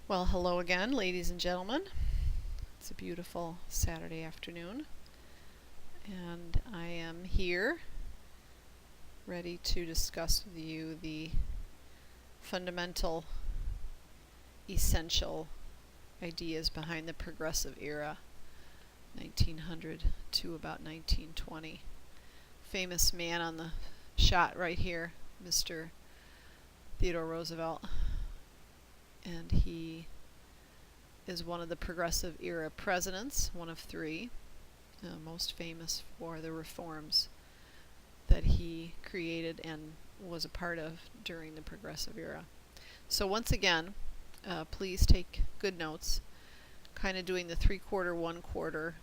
Well, hello again, ladies and gentlemen. It's a beautiful Saturday afternoon, and I am here ready to discuss with you the fundamental, essential ideas behind the progressive era, 1900 to about 1920. Famous man on the shot right here, Mr. Theodore Roosevelt, and he is one of the progressive era presidents, one of three, most famous for the reforms that he created and was a part of during the progressive era. So once again, please take good notes, kind of doing the 3/4, 1/4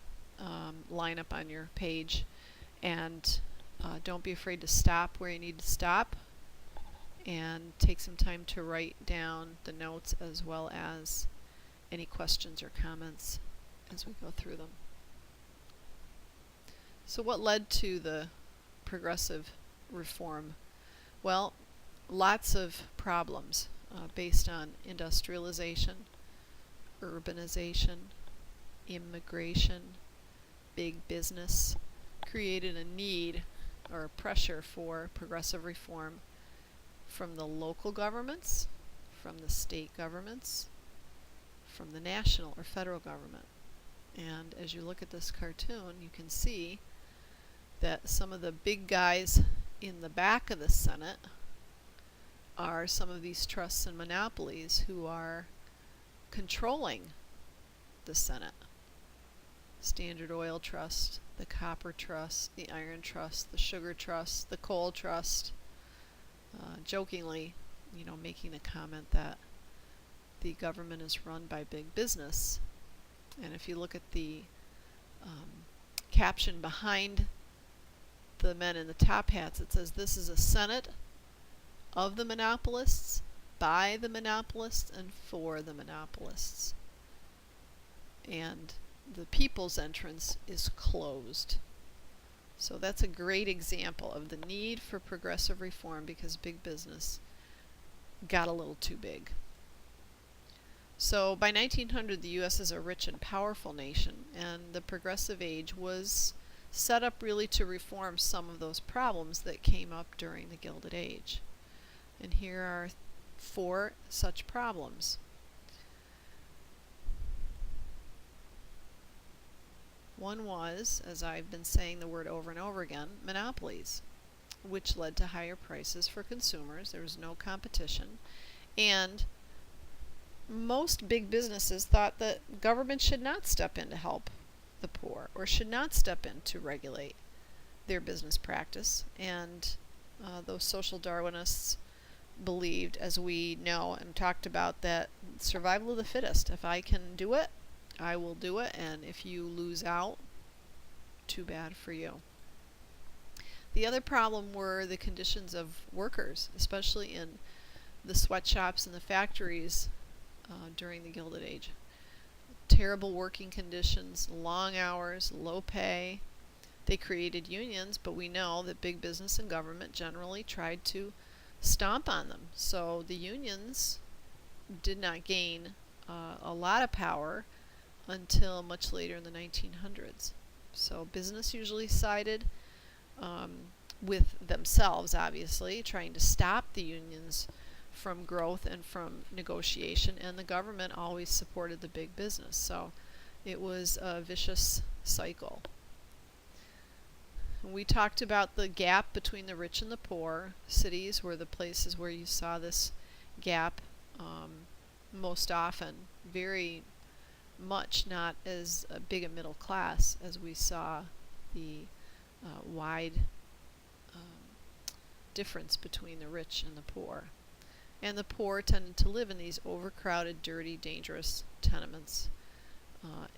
lineup on your page, and don't be afraid to stop where you need to stop and take some time to write down the notes as well as any questions or comments as we go through them. So what led to the progressive reform? Well, lots of problems based on industrialization, urbanization, immigration, big business created a need or a pressure for progressive reform from the local governments, from the state governments, from the national or federal government. And as you look at this cartoon, you can see that some of the big guys in the back of the Senate are some of these trusts and monopolies who are controlling the Senate. Standard Oil Trust, the Copper Trust, the Iron Trust, the Sugar Trust, the Coal Trust, jokingly, making the comment that the government is run by big business. And if you look at the caption behind the men in the top hats, it says, "This is a Senate of the monopolists, by the monopolists, and for the monopolists." And the people's entrance is closed. So that's a great example of the need for progressive reform because big business got a little too big. So by 1900, the U.S. is a rich and powerful nation, and the progressive age was set up really to reform some of those problems that came up during the Gilded Age. And here are 4 such problems. One was, as I've been saying the word over and over again, monopolies, which led to higher prices for consumers. There was no competition. And most big businesses thought that government should not step in to help the poor or should not step in to regulate their business practice. And those social Darwinists believed, as we know and talked about, that survival of the fittest. If I can do it, I will do it, and if you lose out, too bad for you. The other problem were the conditions of workers, especially in the sweatshops and the factories during the Gilded Age. Terrible working conditions, long hours, low pay. They created unions, but we know that big business and government generally tried to stomp on them. So the unions did not gain a lot of power until much later in the 1900s. So business usually sided with themselves, obviously, trying to stop the unions from growth and from negotiation, and the government always supported the big business. So it was a vicious cycle. We talked about the gap between the rich and the poor. Cities were the places where you saw this gap most often. Very much not as big a middle class as we saw the wide difference between the rich and the poor. And the poor tended to live in these overcrowded, dirty, dangerous tenements,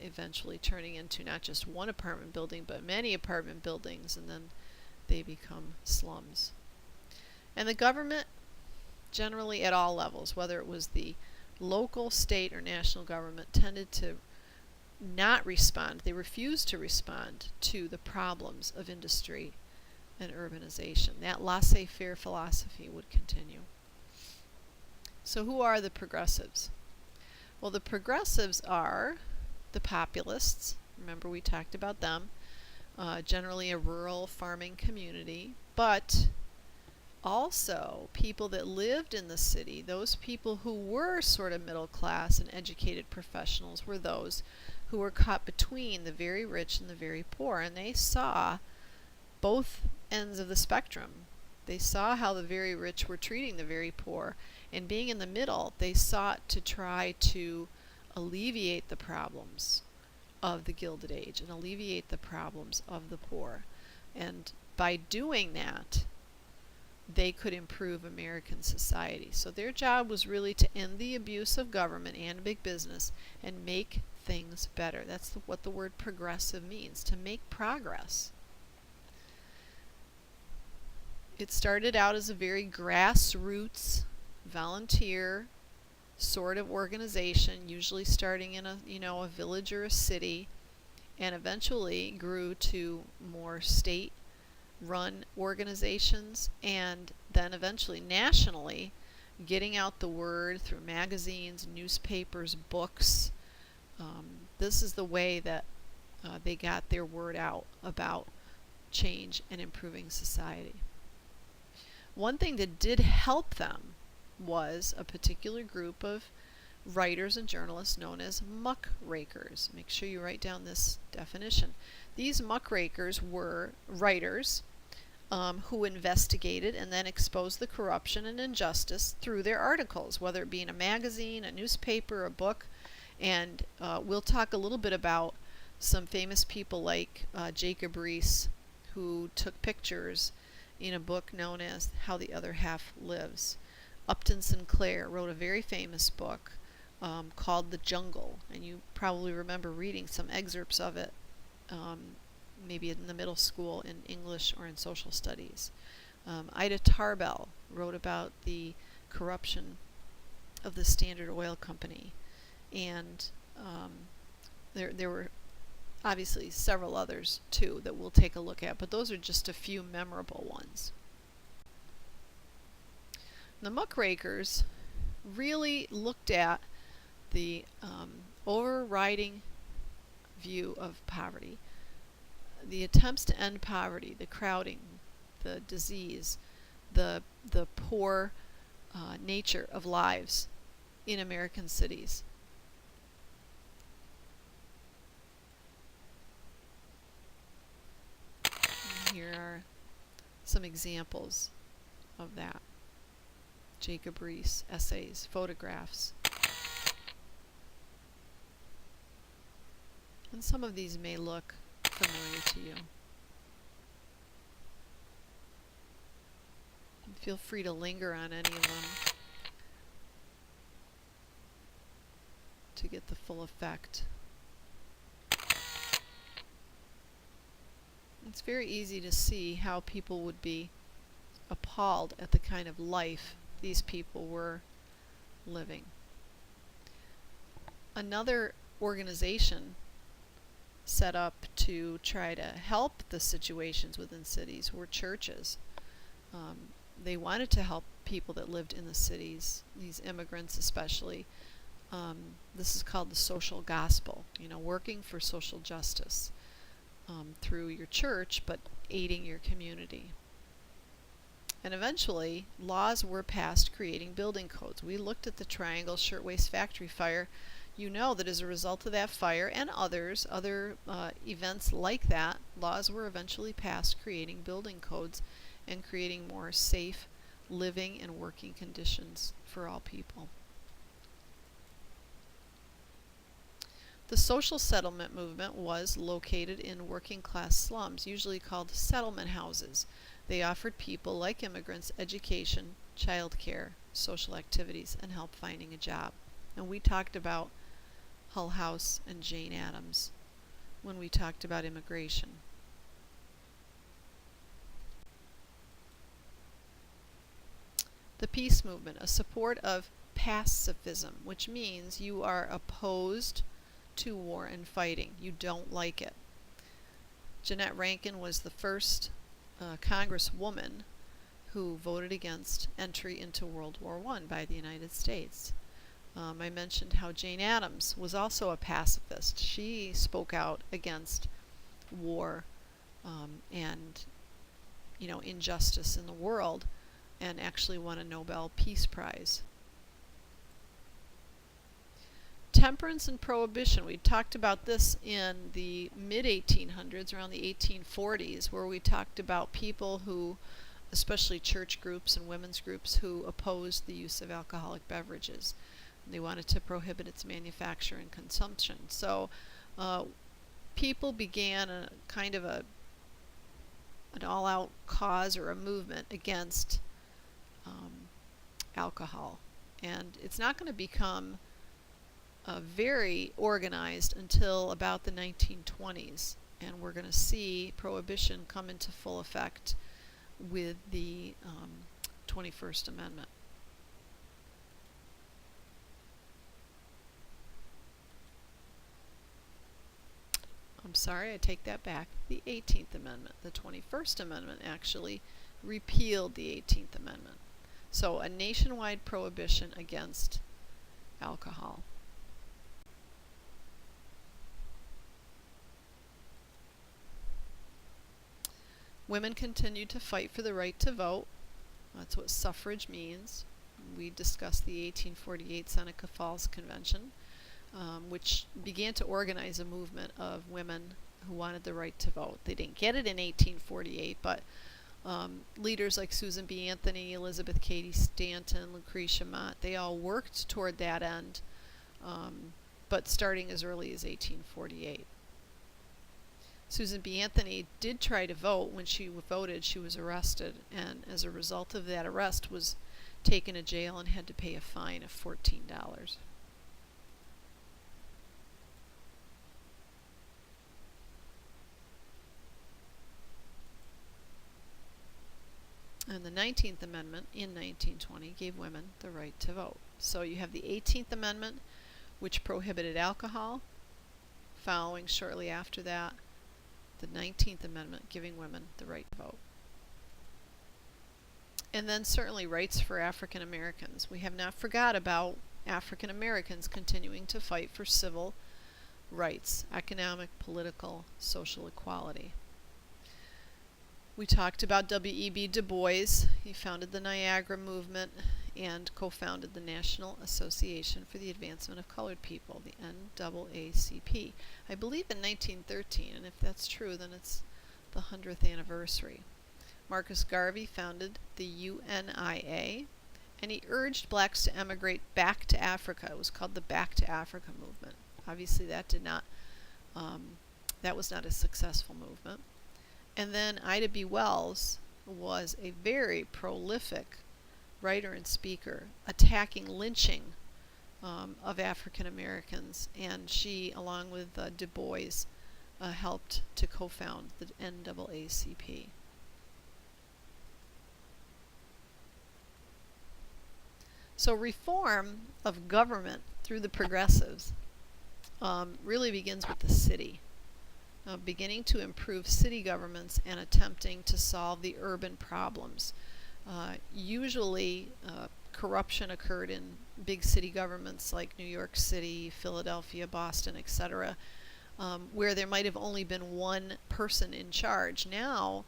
eventually turning into not just one apartment building, but many apartment buildings, and then they become slums. And the government, generally at all levels, whether it was the local, state, or national government, tended to not respond. They refused to respond to the problems of industry and urbanization. That laissez-faire philosophy would continue. So who are the progressives? Well, the progressives are the populists. Remember, we talked about them. Generally a rural farming community, but also people that lived in the city, those people who were sort of middle class and educated professionals, were those who were caught between the very rich and the very poor, and they saw both ends of the spectrum. They saw how the very rich were treating the very poor, and being in the middle, they sought to try to alleviate the problems of the Gilded Age and alleviate the problems of the poor. And by doing that, they could improve American society. So their job was really to end the abuse of government and big business and make things better. That's what the word progressive means, to make progress. It started out as a very grassroots, volunteer sort of organization, usually starting in a village or a city, and eventually grew to more state-run organizations, and then eventually nationally, getting out the word through magazines, newspapers, books. This is the way that they got their word out about change and improving society. One thing that did help them was a particular group of writers and journalists known as muckrakers. Make sure you write down this definition. These muckrakers were writers who investigated and then exposed the corruption and injustice through their articles, whether it be in a magazine, a newspaper, a book. And we'll talk a little bit about some famous people like Jacob Riis, who took pictures in a book known as How the Other Half Lives. Upton Sinclair wrote a very famous book called The Jungle, and you probably remember reading some excerpts of it, maybe in the middle school in English or in social studies. Ida Tarbell wrote about the corruption of the Standard Oil Company, and there were obviously several others too that we'll take a look at, but those are just a few memorable ones. The muckrakers really looked at the overriding view of poverty, the attempts to end poverty, the crowding, the disease, the poor nature of lives in American cities. And here are some examples of that. Jacob Riis, essays, photographs. And some of these may look familiar to you. And feel free to linger on any of them to get the full effect. It's very easy to see how people would be appalled at the kind of life these people were living. Another organization set up to try to help the situations within cities were churches. They wanted to help people that lived in the cities, these immigrants especially. This is called the social gospel, working for social justice through your church, but aiding your community. And eventually, laws were passed creating building codes. We looked at the Triangle Shirtwaist Factory fire. You know that as a result of that fire and other events like that, laws were eventually passed creating building codes and creating more safe living and working conditions for all people. The social settlement movement was located in working class slums, usually called settlement houses. They offered people like immigrants education, child care, social activities, and help finding a job. And we talked about Hull House and Jane Addams when we talked about immigration. The peace movement, a support of pacifism, which means you are opposed to war and fighting. You don't like it. Jeannette Rankin was the first congresswoman who voted against entry into World War I by the United States. I mentioned how Jane Addams was also a pacifist. She spoke out against war and injustice in the world, and actually won a Nobel Peace Prize. Temperance and Prohibition. We talked about this in the mid-1800s, around the 1840s, where we talked about people who, especially church groups and women's groups, who opposed the use of alcoholic beverages. They wanted to prohibit its manufacture and consumption. So people began a kind of an all-out cause or a movement against alcohol. And it's not going to become very organized until about the 1920s. And we're going to see prohibition come into full effect with the 21st Amendment. I'm sorry, I take that back. The 18th Amendment. The 21st Amendment actually repealed the 18th Amendment. So a nationwide prohibition against alcohol. Women continued to fight for the right to vote. That's what suffrage means. We discussed the 1848 Seneca Falls Convention, which began to organize a movement of women who wanted the right to vote. They didn't get it in 1848, but leaders like Susan B. Anthony, Elizabeth Cady Stanton, Lucretia Mott, they all worked toward that end, but starting as early as 1848. Susan B. Anthony did try to vote. When she voted, she was arrested, and as a result of that arrest was taken to jail and had to pay a fine of $14. And the 19th Amendment in 1920 gave women the right to vote. So you have the 18th Amendment, which prohibited alcohol. Following shortly after that, the 19th Amendment giving women the right to vote. And then certainly rights for African Americans. We have not forgot about African Americans continuing to fight for civil rights, economic, political, social equality. We talked about W.E.B. Du Bois. He founded the Niagara Movement and co-founded the National Association for the Advancement of Colored People, the NAACP. I believe in 1913, and if that's true, then it's the 100th anniversary. Marcus Garvey founded the UNIA, and he urged blacks to emigrate back to Africa. It was called the Back to Africa movement. Obviously, that was not a successful movement. And then Ida B. Wells was a very prolific writer and speaker, attacking lynching of African Americans, and she, along with Du Bois, helped to co-found the NAACP. So reform of government through the progressives really begins with the city, beginning to improve city governments and attempting to solve the urban problems. Usually corruption occurred in big city governments like New York City, Philadelphia, Boston, etc., where there might have only been one person in charge. Now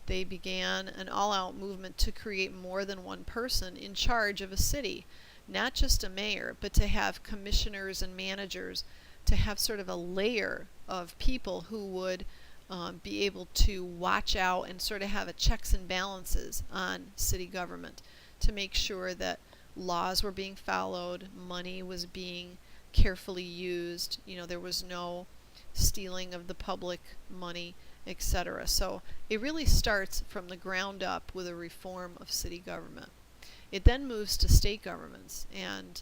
they began an all-out movement to create more than one person in charge of a city, not just a mayor, but to have commissioners and managers, to have sort of a layer of people who would be able to watch out and sort of have a checks and balances on city government to make sure that laws were being followed, money was being carefully used, there was no stealing of the public money, etc. So it really starts from the ground up with a reform of city government. It then moves to state governments, and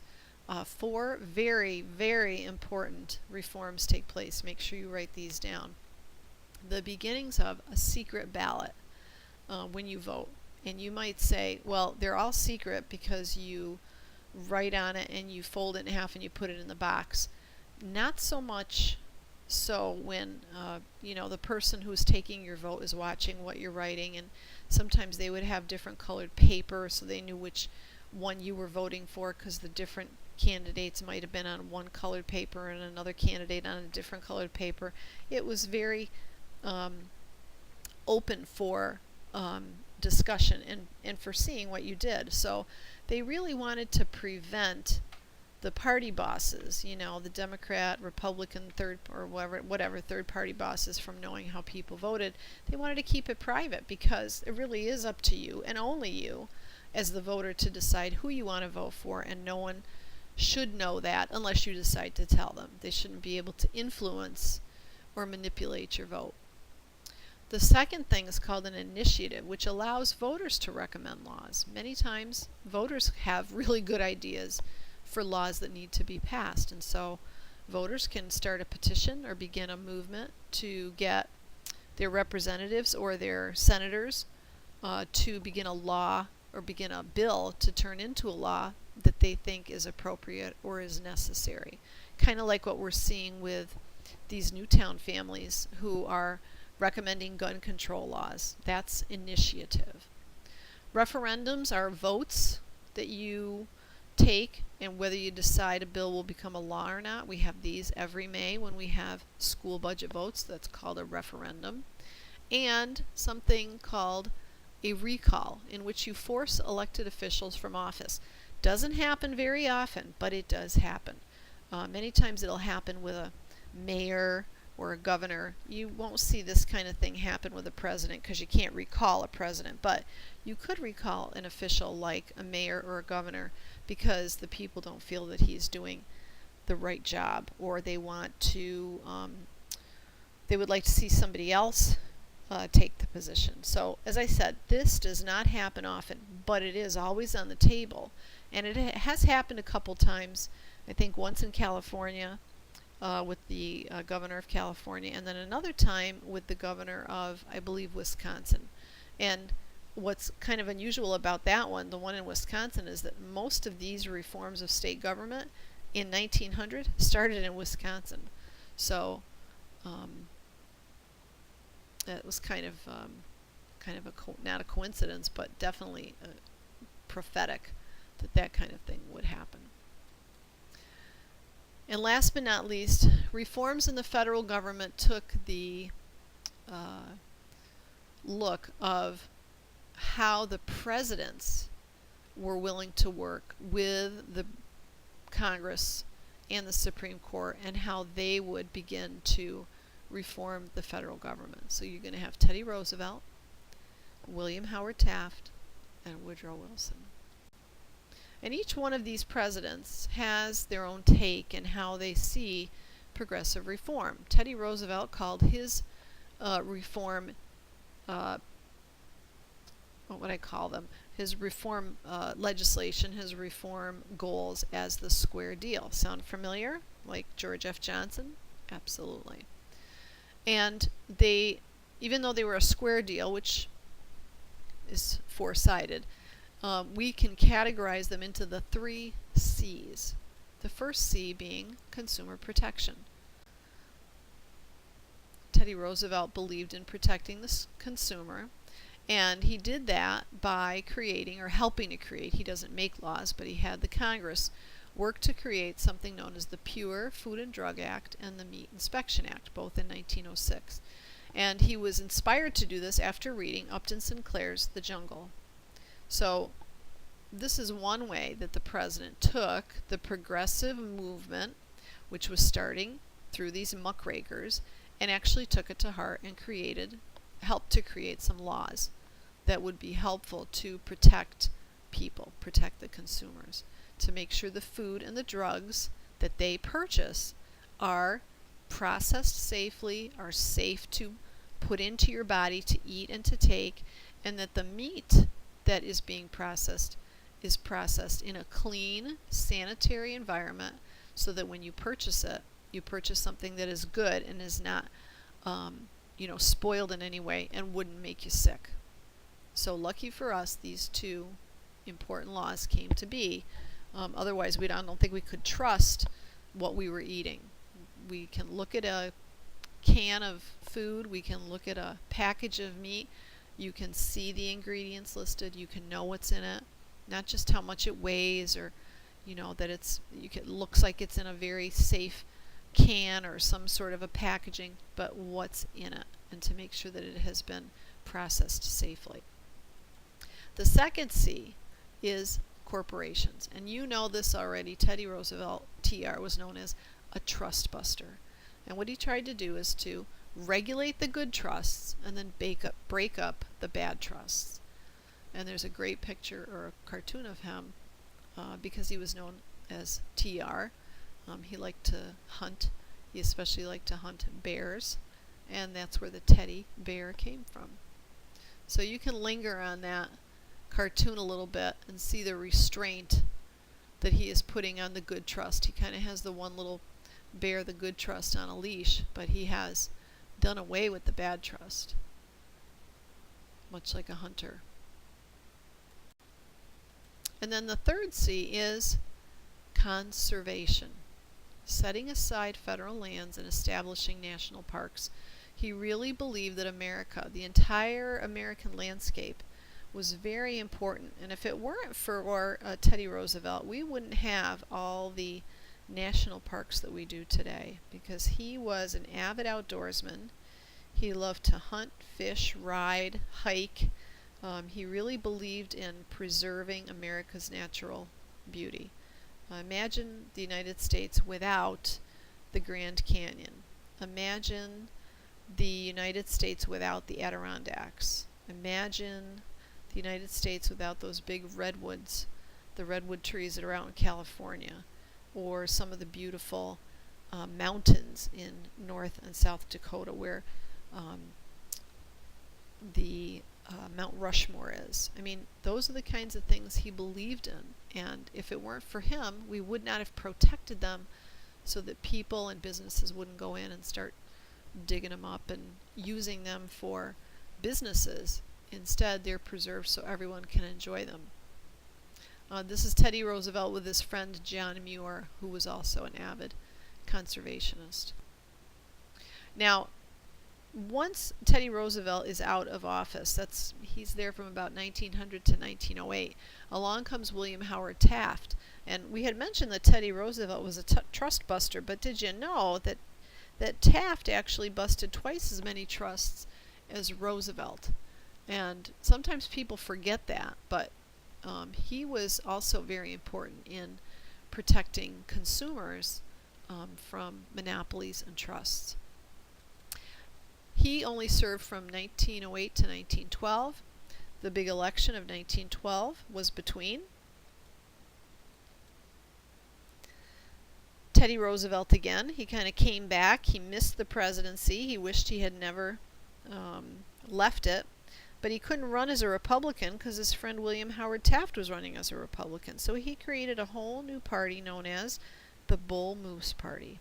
4 very, very important reforms take place. Make sure you write these down. The beginnings of a secret ballot when you vote. And you might say, well, they're all secret because you write on it and you fold it in half and you put it in the box. Not so much so when the person who's taking your vote is watching what you're writing, and sometimes they would have different colored paper so they knew which one you were voting for because the different candidates might have been on one colored paper and another candidate on a different colored paper. It was very open for discussion and for seeing what you did. So they really wanted to prevent the party bosses, the Democrat, Republican, whatever third party bosses from knowing how people voted. They wanted to keep it private because it really is up to you and only you as the voter to decide who you want to vote for, and no one should know that unless you decide to tell them. They shouldn't be able to influence or manipulate your vote. The second thing is called an initiative, which allows voters to recommend laws. Many times voters have really good ideas for laws that need to be passed, and so voters can start a petition or begin a movement to get their representatives or their senators to begin a law or begin a bill to turn into a law that they think is appropriate or is necessary. Kind of like what we're seeing with these Newtown families who are recommending gun control laws. That's initiative. Referendums are votes that you take, and whether you decide a bill will become a law or not. We have these every May when we have school budget votes. That's called a referendum. And something called a recall, in which you force elected officials from office. Doesn't happen very often, but it does happen. Many times it'll happen with a mayor or a governor. You won't see this kind of thing happen with a president because you can't recall a president, but you could recall an official like a mayor or a governor because the people don't feel that he's doing the right job, or they want to they would like to see somebody else take the position. So as I said, this does not happen often, but it is always on the table, and it has happened a couple times. I think once in California with the governor of California, and then another time with the governor of, I believe, Wisconsin. And what's kind of unusual about that one, the one in Wisconsin, is that most of these reforms of state government in 1900 started in Wisconsin. So it was kind of not a coincidence, but definitely prophetic that kind of thing would happen. And last but not least, reforms in the federal government took the look of how the presidents were willing to work with the Congress and the Supreme Court, and how they would begin to reform the federal government. So you're going to have Teddy Roosevelt, William Howard Taft, and Woodrow Wilson. And each one of these presidents has their own take in how they see progressive reform. Teddy Roosevelt called his reform, what would I call them? His reform legislation, his reform goals as the square deal. Sound familiar? Like George F. Johnson? Absolutely. And they, even though they were a square deal, which is four-sided, we can categorize them into the 3 C's. The first C being consumer protection. Teddy Roosevelt believed in protecting the consumer, and he did that by creating, or helping to create, he doesn't make laws, but he had the Congress work to create something known as the Pure Food and Drug Act and the Meat Inspection Act, both in 1906. And he was inspired to do this after reading Upton Sinclair's The Jungle. So this is one way that the president took the progressive movement, which was starting through these muckrakers, and actually took it to heart and helped to create some laws that would be helpful to protect people, protect the consumers, to make sure the food and the drugs that they purchase are processed safely, are safe to put into your body to eat and to take, and that the meat that is being processed is processed in a clean, sanitary environment, so that when you purchase it, you purchase something that is good and is not spoiled in any way and wouldn't make you sick. So lucky for us, these 2 important laws came to be. Otherwise, I don't think we could trust what we were eating. We can look at a can of food, we can look at a package of meat, you can see the ingredients listed, you can know what's in it, not just how much it weighs or that looks like it's in a very safe can or some sort of a packaging, but what's in it, and to make sure that it has been processed safely. The second C is corporations, and you know this already. Teddy Roosevelt, TR, was known as a trust buster, and what he tried to do is to regulate the good trusts and then break up the bad trusts. And there's a great picture or a cartoon of him because he was known as TR. He liked to hunt. He especially liked to hunt bears, and that's where the teddy bear came from. So you can linger on that cartoon a little bit and see the restraint that he is putting on the good trust. He kind of has the one little bear, the good trust, on a leash, but he has done away with the bad trust, much like a hunter. And then the third C is conservation, setting aside federal lands and establishing national parks. He really believed that America, the entire American landscape, was very important, and if it weren't for Teddy Roosevelt, we wouldn't have all the national parks that we do today, because he was an avid outdoorsman. He loved to hunt, fish, ride, hike. He really believed in preserving America's natural beauty. Imagine the United States without the Grand Canyon. Imagine the United States without the Adirondacks. Imagine the United States without those big redwoods, the redwood trees that are out in California, or some of the beautiful mountains in North and South Dakota where the Mount Rushmore is. I mean, those are the kinds of things he believed in, and if it weren't for him, we would not have protected them so that people and businesses wouldn't go in and start digging them up and using them for businesses. Instead, they're preserved so everyone can enjoy them. This is Teddy Roosevelt with his friend John Muir, who was also an avid conservationist. Now, once Teddy Roosevelt is out of office, he's there from about 1900 to 1908, along comes William Howard Taft. And we had mentioned that Teddy Roosevelt was a trust buster, but did you know that Taft actually busted twice as many trusts as Roosevelt? And sometimes people forget that, but he was also very important in protecting consumers from monopolies and trusts. He only served from 1908 to 1912. The big election of 1912 was between Teddy Roosevelt again. He kind of came back. He missed the presidency. He wished he had never left it. But he couldn't run as a Republican because his friend William Howard Taft was running as a Republican. So he created a whole new party known as the Bull Moose Party.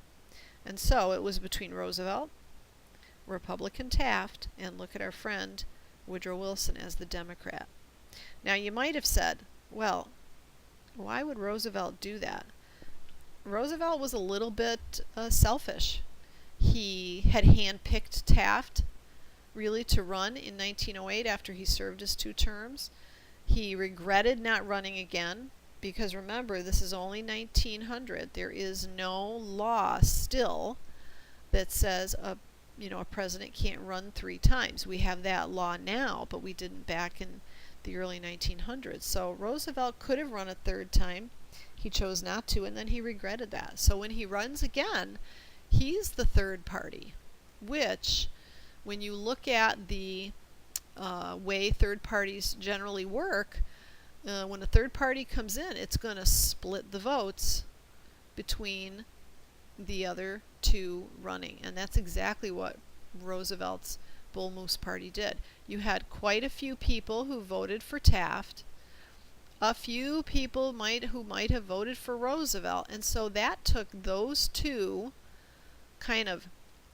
And so it was between Roosevelt, Republican Taft, and look at our friend Woodrow Wilson as the Democrat. Now you might have said, well, why would Roosevelt do that? Roosevelt was a little bit selfish. He had handpicked Taft really to run in 1908 after he served his 2 terms. He regretted not running again because remember, this is only 1900. There is no law still that says a president can't run 3 times. We have that law now, but we didn't back in the early 1900s. So Roosevelt could have run a 3rd time. He chose not to, and then he regretted that. So when he runs again, he's the third party, which when you look at the way third parties generally work, when a third party comes in, it's going to split the votes between the other 2 running. And that's exactly what Roosevelt's Bull Moose Party did. You had quite a few people who voted for Taft, a few people who might have voted for Roosevelt, and so that took those 2 kind of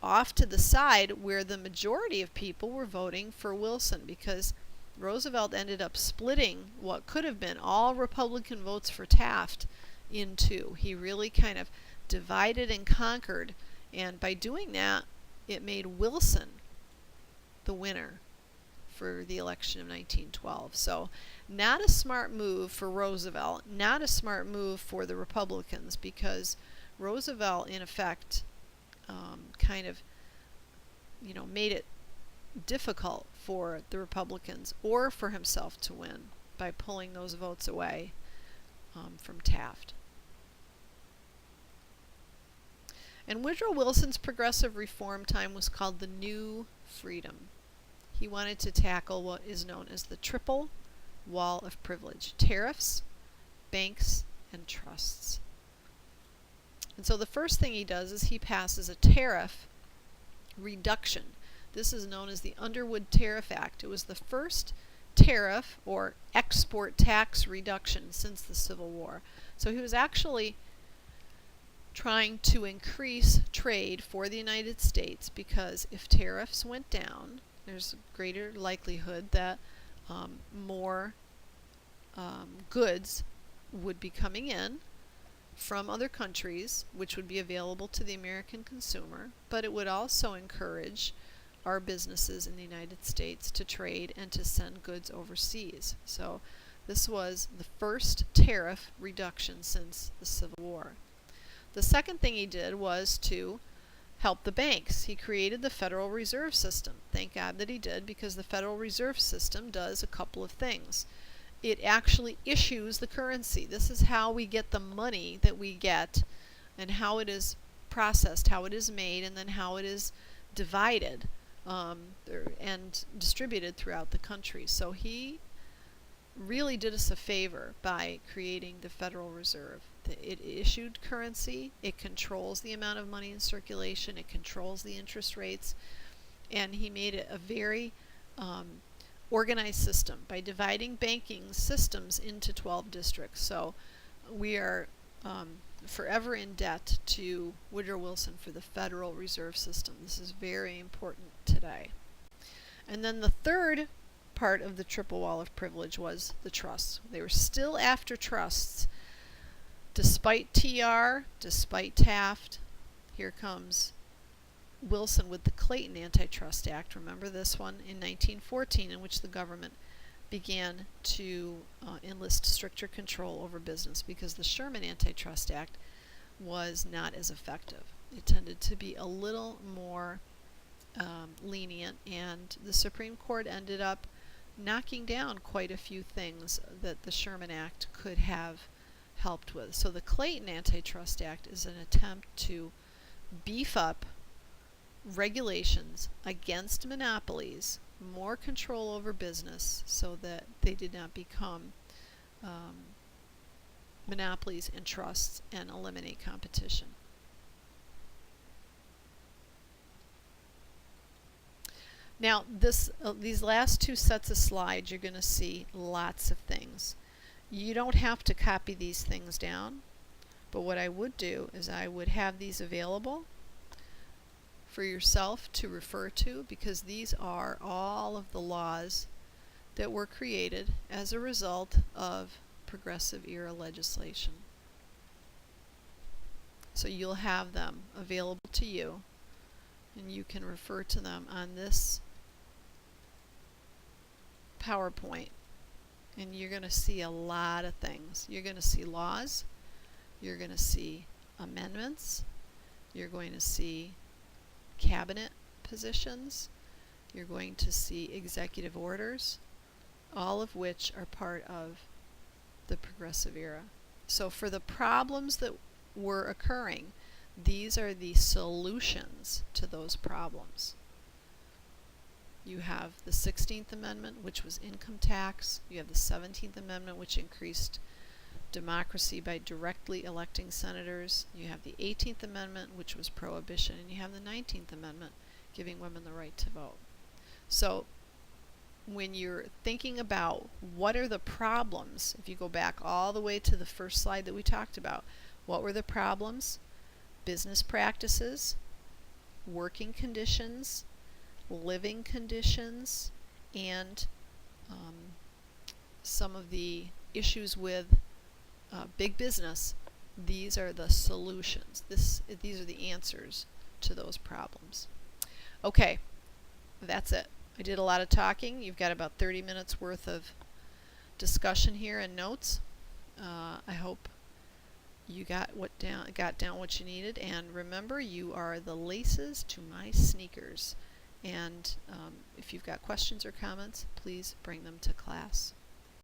off to the side where the majority of people were voting for Wilson, because Roosevelt ended up splitting what could have been all Republican votes for Taft in 2. He really kind of divided and conquered, and by doing that, it made Wilson the winner for the election of 1912. So not a smart move for Roosevelt, not a smart move for the Republicans, because Roosevelt, in effect, kind of, made it difficult for the Republicans or for himself to win by pulling those votes away from Taft. And Woodrow Wilson's progressive reform time was called the New Freedom. He wanted to tackle what is known as the triple wall of privilege: tariffs, banks, and trusts. And so the first thing he does is he passes a tariff reduction. This is known as the Underwood Tariff Act. It was the first tariff or export tax reduction since the Civil War. So he was actually trying to increase trade for the United States, because if tariffs went down, there's a greater likelihood that more goods would be coming in from other countries, which would be available to the American consumer, but it would also encourage our businesses in the United States to trade and to send goods overseas. So this was the first tariff reduction since the Civil War. The second thing he did was to help the banks. He created the Federal Reserve System. Thank God that he did, because the Federal Reserve System does a couple of things. It actually issues the currency. This is how we get the money that we get, and how it is processed, how it is made, and then how it is divided and distributed throughout the country. So he really did us a favor by creating the Federal Reserve. It issued currency, it controls the amount of money in circulation, it controls the interest rates, and he made it a very organized system by dividing banking systems into 12 districts. So we are forever in debt to Woodrow Wilson for the Federal Reserve System. This is very important today. And then the third part of the triple wall of privilege was the trusts. They were still after trusts. Despite TR, despite Taft, here comes Wilson with the Clayton Antitrust Act. Remember this one in 1914, in which the government began to enlist stricter control over business, because the Sherman Antitrust Act was not as effective. It tended to be a little more lenient, and the Supreme Court ended up knocking down quite a few things that the Sherman Act could have helped with. So the Clayton Antitrust Act is an attempt to beef up regulations against monopolies, more control over business, so that they did not become monopolies and trusts, and eliminate competition. Now, these last two sets of slides, you're going to see lots of things. You don't have to copy these things down, but what I would do is I would have these available for yourself to refer to, because these are all of the laws that were created as a result of progressive era legislation. So you'll have them available to you, and you can refer to them on this PowerPoint. And you're going to see a lot of things. You're going to see laws, you're going to see amendments, you're going to see cabinet positions, you're going to see executive orders, all of which are part of the progressive era. So for the problems that were occurring, these are the solutions to those problems. You have the 16th Amendment, which was income tax. You have the 17th Amendment, which increased democracy by directly electing senators. You have the 18th Amendment, which was prohibition. And you have the 19th Amendment, giving women the right to vote. So when you're thinking about what are the problems, if you go back all the way to the first slide that we talked about, what were the problems? Business practices, working conditions, living conditions, and some of the issues with big business. These are the solutions. These are the answers to those problems. Okay, that's it. I did a lot of talking. You've got about 30 minutes worth of discussion here and notes. I hope you got down what you needed, and remember, you are the laces to my sneakers. And if you've got questions or comments, please bring them to class.